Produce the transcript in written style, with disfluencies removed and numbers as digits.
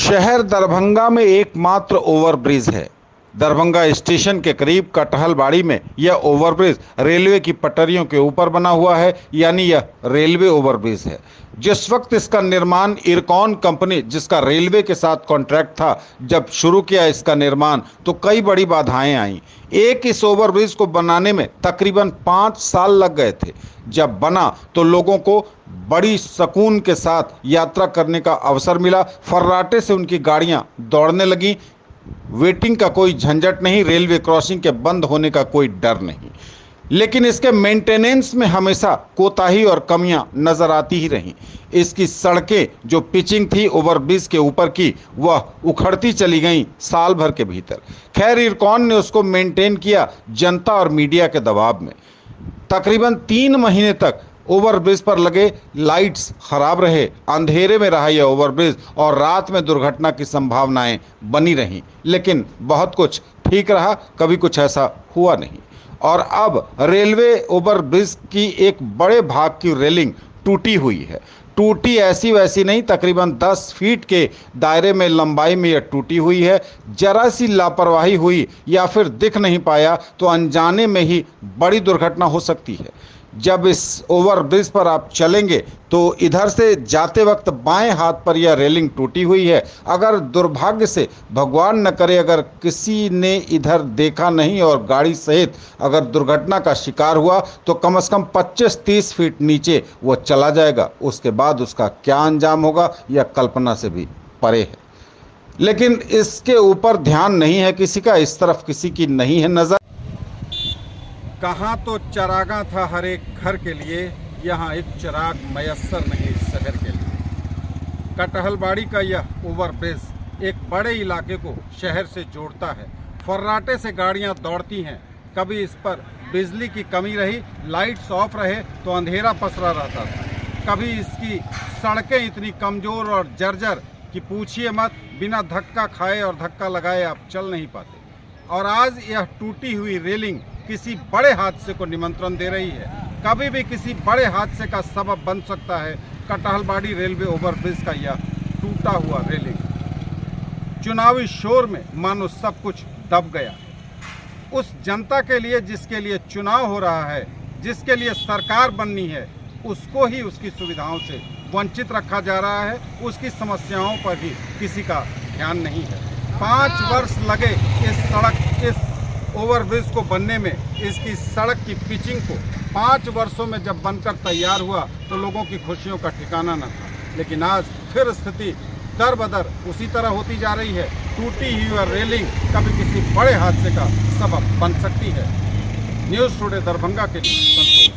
शहर दरभंगा में एकमात्र ओवरब्रिज है। दरभंगा स्टेशन के करीब कटहलबाड़ी में यह ओवरब्रिज रेलवे की पटरियों के ऊपर बना हुआ है, यानी यह रेलवे ओवरब्रिज है। जिस वक्त इसका निर्माण इरकॉन कंपनी, जिसका रेलवे के साथ कॉन्ट्रैक्ट था, जब शुरू किया इसका निर्माण, तो कई बड़ी बाधाएं आईं। एक इस ओवरब्रिज को बनाने में तकरीबन 5 साल लग गए थे। जब बना तो लोगों को बड़ी सुकून के साथ यात्रा करने का अवसर मिला। फर्राटे से उनकी गाड़ियां दौड़ने लगीं। वेटिंग का कोई झंझट नहीं, रेलवे क्रॉसिंग के बंद होने का कोई डर नहीं। लेकिन इसके मेंटेनेंस में हमेशा कोताही और कमियां नजर आती ही रहीं। इसकी सड़कें जो पिचिंग थी ओवरब्रिज के ऊपर की, वह उखड़ती चली गईं साल भर के भीतर। खैर, इरकॉन ने उसको मेंटेन किया जनता और मीडिया के दबाव में। तकरीबन 3 महीने तक ओवरब्रिज पर लगे लाइट्स खराब रहे, अंधेरे में रहा यह ओवरब्रिज और रात में दुर्घटना की संभावनाएं बनी रहीं। लेकिन बहुत कुछ ठीक रहा, कभी कुछ ऐसा हुआ नहीं। और अब रेलवे ओवरब्रिज की एक बड़े भाग की रेलिंग टूटी हुई है। टूटी ऐसी वैसी नहीं, तकरीबन 10 फीट के दायरे में लंबाई में यह टूटी हुई है। जरा सी लापरवाही हुई या फिर दिख नहीं पाया तो अनजाने में ही बड़ी दुर्घटना हो सकती है। जब इस ओवरब्रिज पर आप चलेंगे तो इधर से जाते वक्त बाएं हाथ पर यह रेलिंग टूटी हुई है। अगर दुर्भाग्य से, भगवान न करे, अगर किसी ने इधर देखा नहीं और गाड़ी सहित अगर दुर्घटना का शिकार हुआ तो कम से कम 25-30 फीट नीचे वो चला जाएगा। उसके बाद उसका क्या अंजाम होगा यह कल्पना से भी परे है। लेकिन इसके ऊपर ध्यान नहीं है किसी का, इस तरफ किसी की नहीं है नज़र। कहाँ तो चरागाह था हर एक घर के लिए, यहाँ एक चिराग मयस्सर नहीं इस शहर के लिए। कटहलबाड़ी का यह ओवरब्रिज एक बड़े इलाके को शहर से जोड़ता है। फर्राटे से गाड़ियाँ दौड़ती हैं। कभी इस पर बिजली की कमी रही, लाइट्स ऑफ रहे तो अंधेरा पसरा रहता था। कभी इसकी सड़कें इतनी कमज़ोर और जर्जर कि पूछिए मत, बिना धक्का खाए और धक्का लगाए आप चल नहीं पाते। और आज यह टूटी हुई रेलिंग किसी बड़े हादसे को निमंत्रण दे रही है। कभी भी किसी बड़े हादसे का सबब बन सकता है कटहलबाड़ी रेलवे ओवरब्रिज का यह टूटा हुआ रेलिंग। चुनावी शोर में मानो सब कुछ दब गया। उस जनता के लिए जिसके लिए चुनाव हो रहा है, जिसके लिए सरकार बननी है, उसको ही उसकी सुविधाओं से वंचित रखा जा रहा है। उसकी समस्याओं पर भी किसी का ध्यान नहीं है। 5 वर्ष लगे इस ओवरब्रिज को बनने में। इसकी सड़क की पिचिंग को 5 वर्षों में जब बनकर तैयार हुआ तो लोगों की खुशियों का ठिकाना न था। लेकिन आज फिर स्थिति दर बदर उसी तरह होती जा रही है। टूटी हुई रेलिंग कभी किसी बड़े हादसे का सबब बन सकती है। न्यूज़ टुडे दरभंगा के लिए संतोष।